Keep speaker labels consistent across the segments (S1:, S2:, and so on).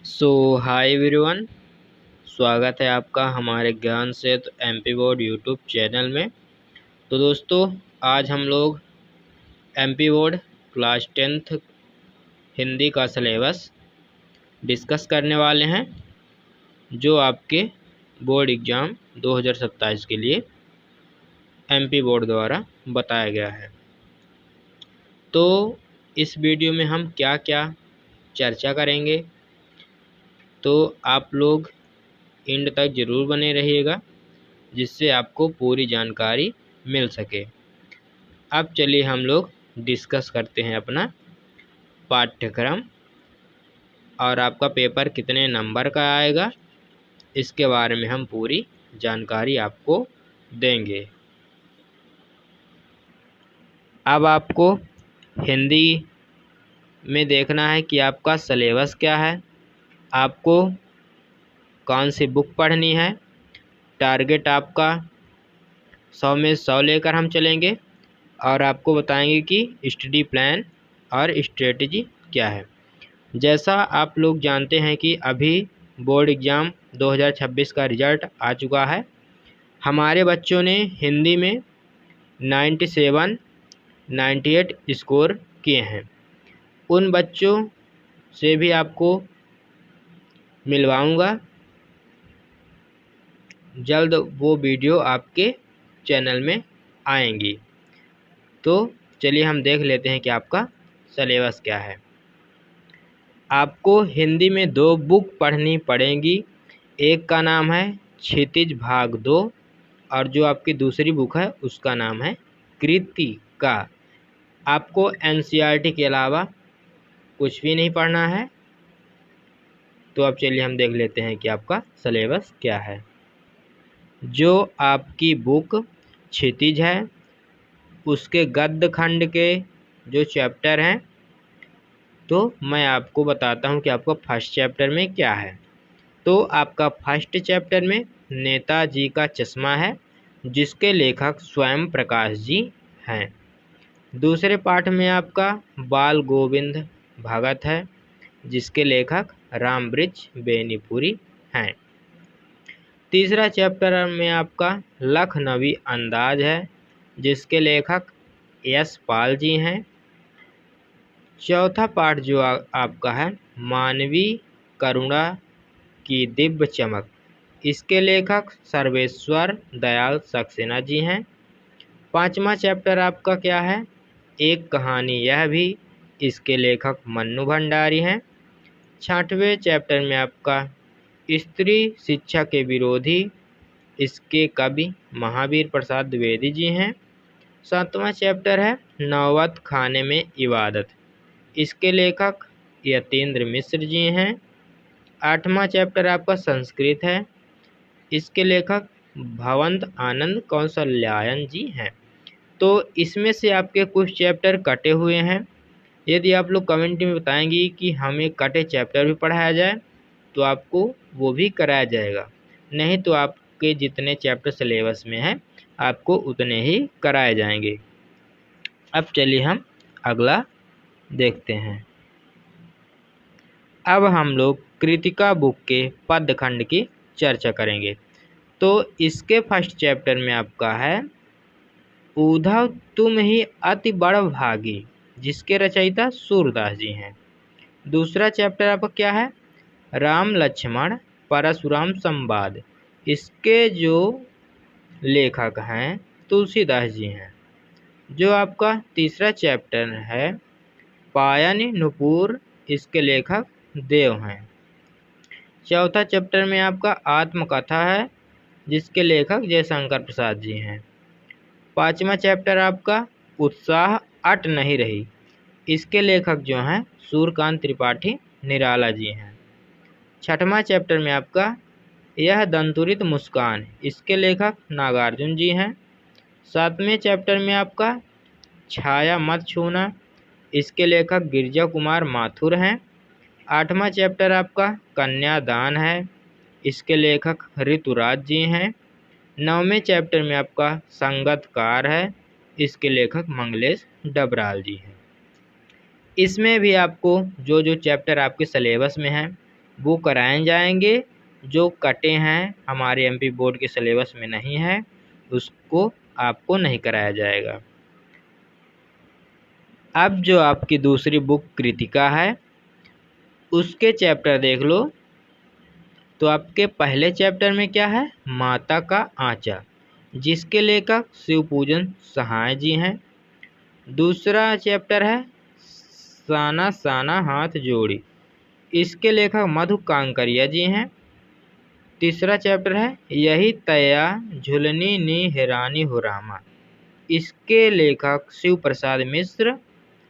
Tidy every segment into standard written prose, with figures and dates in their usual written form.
S1: Hi everyone, स्वागत है आपका हमारे ज्ञान सेतु एमपी बोर्ड यूट्यूब चैनल में। तो दोस्तों, आज हम लोग MP board class 10th Hindi का सिलेबस डिस्कस करने वाले हैं, जो आपके बोर्ड एग्ज़ाम 2027 के लिए एमपी बोर्ड द्वारा बताया गया है। तो इस वीडियो में हम क्या क्या चर्चा करेंगे, तो आप लोग एंड तक ज़रूर बने रहिएगा, जिससे आपको पूरी जानकारी मिल सके। अब चलिए हम लोग डिस्कस करते हैं अपना पाठ्यक्रम और आपका पेपर कितने नंबर का आएगा, इसके बारे में हम पूरी जानकारी आपको देंगे। अब आपको हिंदी में देखना है कि आपका सिलेबस क्या है, आपको कौन सी बुक पढ़नी है। टारगेट आपका 100 में 100 लेकर हम चलेंगे और आपको बताएंगे कि स्टडी प्लान और स्ट्रेटजी क्या है। जैसा आप लोग जानते हैं कि अभी बोर्ड एग्ज़ाम 2026 का रिज़ल्ट आ चुका है। हमारे बच्चों ने हिंदी में 97, 98 स्कोर किए हैं। उन बच्चों से भी आपको मिलवाऊंगा जल्द, वो वीडियो आपके चैनल में आएंगी। तो चलिए हम देख लेते हैं कि आपका सिलेबस क्या है। आपको हिंदी में 2 बुक पढ़नी पड़ेंगी। एक का नाम है क्षितिज भाग 2 और जो आपकी दूसरी बुक है उसका नाम है कृतिका। आपको एनसीईआरटी के अलावा कुछ भी नहीं पढ़ना है। तो अब चलिए हम देख लेते हैं कि आपका सिलेबस क्या है। जो आपकी बुक क्षितिज है, उसके गद्य खंड के जो चैप्टर हैं, तो मैं आपको बताता हूं कि आपका फर्स्ट चैप्टर में क्या है। तो आपका फर्स्ट चैप्टर में नेताजी का चश्मा है, जिसके लेखक स्वयं प्रकाश जी हैं। दूसरे पाठ में आपका बाल गोविंद भगत है, जिसके लेखक रामवृक्ष बेनीपुरी हैं। तीसरा चैप्टर में आपका लखनवी अंदाज है, जिसके लेखक एस पाल जी हैं। चौथा पाठ जो आपका है मानवीय करुणा की दिव्य चमक, इसके लेखक सर्वेश्वर दयाल सक्सेना जी हैं। पांचवा चैप्टर आपका क्या है, एक कहानी यह भी, इसके लेखक मन्नू भंडारी हैं। छठवें चैप्टर में आपका स्त्री शिक्षा के विरोधी, इसके कवि महावीर प्रसाद द्विवेदी जी हैं। सातवां चैप्टर है नौबत खाने में इबादत, इसके लेखक यतीन्द्र मिश्र जी हैं। आठवां चैप्टर आपका संस्कृत है, इसके लेखक भवंत आनंद कौशल्यायन जी हैं। तो इसमें से आपके कुछ चैप्टर कटे हुए हैं। यदि आप लोग कमेंट में बताएंगी कि हमें कटे चैप्टर भी पढ़ाया जाए, तो आपको वो भी कराया जाएगा। नहीं तो आपके जितने चैप्टर सिलेबस में हैं, आपको उतने ही कराए जाएंगे। अब चलिए हम अगला देखते हैं। अब हम लोग कृतिका बुक के पद्य खंड की चर्चा करेंगे। तो इसके फर्स्ट चैप्टर में आपका है उद्धव तुम ही अति बड़ भागी, जिसके रचयिता सूरदास जी हैं। दूसरा चैप्टर आपका क्या है, राम लक्ष्मण परशुराम संवाद, इसके जो लेखक हैं तुलसीदास जी हैं। जो आपका तीसरा चैप्टर है पायन नुपुर, इसके लेखक देव हैं। चौथा चैप्टर में आपका आत्मकथा है, जिसके लेखक जयशंकर प्रसाद जी हैं। पांचवा चैप्टर आपका उत्साह अट नहीं रही, इसके लेखक जो हैं सूर्यकांत त्रिपाठी निराला जी हैं। छठवां चैप्टर में आपका यह दंतुरित मुस्कान, इसके लेखक नागार्जुन जी हैं। सातवें चैप्टर में आपका छाया मत छूना, इसके लेखक गिरजा कुमार माथुर हैं। आठवां चैप्टर आपका कन्यादान है, इसके लेखक ऋतुराज जी हैं। नौवें चैप्टर में आपका संगतकार है, इसके लेखक मंगलेश डबराल जी हैं। इसमें भी आपको जो जो चैप्टर आपके सिलेबस में हैं, वो कराए जाएंगे। जो कटे हैं, हमारे एमपी बोर्ड के सिलेबस में नहीं है, उसको आपको नहीं कराया जाएगा। अब जो आपकी दूसरी बुक कृतिका है, उसके चैप्टर देख लो। तो आपके पहले चैप्टर में क्या है? माता का आंचा, जिसके लेखक शिवपूजन सहाय जी हैं। दूसरा चैप्टर है साना साना हाथ जोड़ी, इसके लेखक मधु कांकरिया जी हैं। तीसरा चैप्टर है यही तया झुलनी नी हैरानी हो रामा, इसके लेखक शिव प्रसाद मिश्र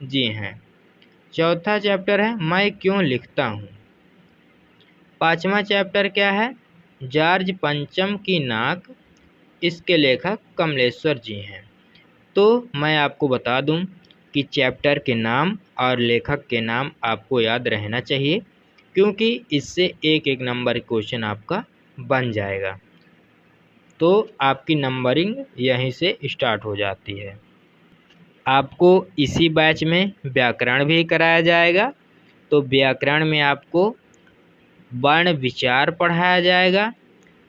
S1: जी हैं। चौथा चैप्टर है मैं क्यों लिखता हूँ। पांचवा चैप्टर क्या है? जॉर्ज पंचम की नाक, इसके लेखक कमलेश्वर जी हैं। तो मैं आपको बता दूं कि चैप्टर के नाम और लेखक के नाम आपको याद रहना चाहिए, क्योंकि इससे एक एक नंबर क्वेश्चन आपका बन जाएगा। तो आपकी नंबरिंग यहीं से स्टार्ट हो जाती है। आपको इसी बैच में व्याकरण भी कराया जाएगा। तो व्याकरण में आपको वर्ण विचार पढ़ाया जाएगा,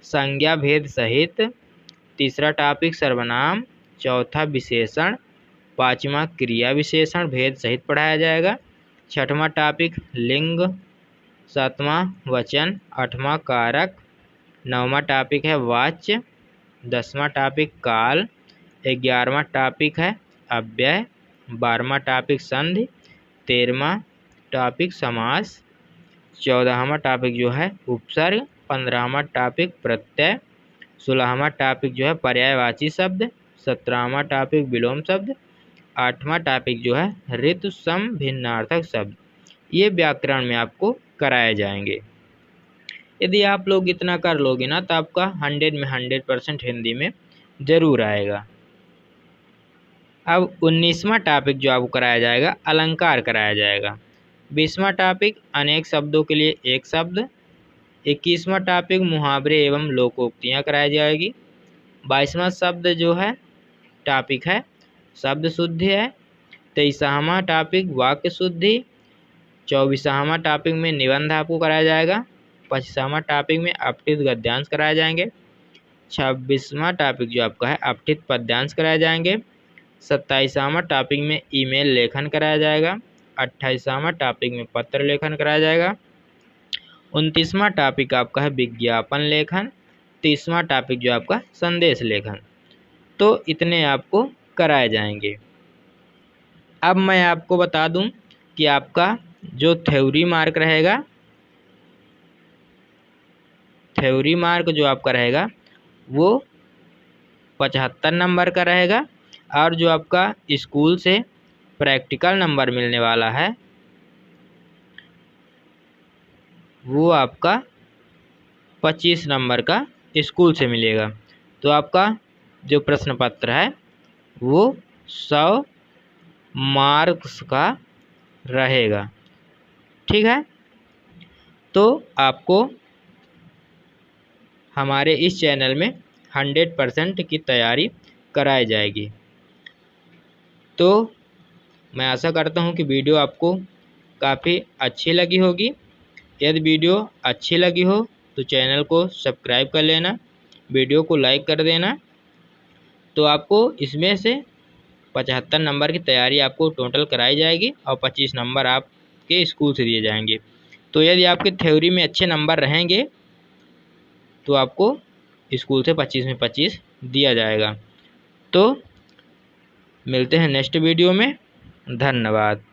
S1: संज्ञा भेद सहित। तीसरा टॉपिक सर्वनाम, चौथा विशेषण, पांचवा क्रिया विशेषण भेद सहित पढ़ाया जाएगा। छठवां टॉपिक लिंग, सातवां वचन, आठवां कारक, नौवां टॉपिक है वाच्य, 10वां टॉपिक काल, 11वां टॉपिक है अव्यय, 12वां टॉपिक संधि, 13वां टॉपिक समास, 14वां टॉपिक जो है उपसर्ग, 15वां टॉपिक प्रत्यय, 16वां टॉपिक जो है पर्यायवाची शब्द, 17वां टॉपिक विलोम शब्द, 8वां टॉपिक जो है ऋतु सम भिन्नार्थक शब्द। ये व्याकरण में आपको कराए जाएंगे। यदि आप लोग इतना कर लोगे ना, तो आपका 100 में 100% हिंदी में जरूर आएगा। अब 19वां टॉपिक जो आपको कराया जाएगा, अलंकार कराया जाएगा। 20वां टॉपिक अनेक शब्दों के लिए एक शब्द। 21वां टॉपिक मुहावरे एवं लोकोक्तियाँ कराई जाएगी। 22वां शब्द जो है टॉपिक है शब्द शुद्धि है। 23वां टॉपिक वाक्य शुद्धि। 24वां टॉपिक में निबंध आपको कराया जाएगा। 25वां टॉपिक में अपठित गद्यांश कराए जाएंगे। 26वां टॉपिक जो आपका है अपठित पद्यांश कराए जाएंगे। 27वां टॉपिक में ईमेल लेखन कराया जाएगा। 28वां टॉपिक में पत्र लेखन कराया जाएगा। 29वां टॉपिक आपका है विज्ञापन लेखन। 30वां टॉपिक जो आपका संदेश लेखन। तो इतने आपको कराए जाएंगे। अब मैं आपको बता दूं कि आपका जो थ्योरी मार्क रहेगा, थ्योरी मार्क जो आपका रहेगा वो 75 नंबर का रहेगा, और जो आपका स्कूल से प्रैक्टिकल नंबर मिलने वाला है वो आपका 25 नंबर का स्कूल से मिलेगा। तो आपका जो प्रश्न पत्र है वो 100 मार्क्स का रहेगा। ठीक है, तो आपको हमारे इस चैनल में 100% की तैयारी कराई जाएगी। तो मैं आशा करता हूँ कि वीडियो आपको काफ़ी अच्छी लगी होगी। यदि वीडियो अच्छी लगी हो तो चैनल को सब्सक्राइब कर लेना, वीडियो को लाइक कर देना। तो आपको इसमें से 75 नंबर की तैयारी आपको टोटल कराई जाएगी और 25 नंबर आपके स्कूल से दिए जाएंगे। तो यदि आपके थ्योरी में अच्छे नंबर रहेंगे तो आपको स्कूल से 25 में 25 दिया जाएगा। तो मिलते हैं नेक्स्ट वीडियो में। धन्यवाद।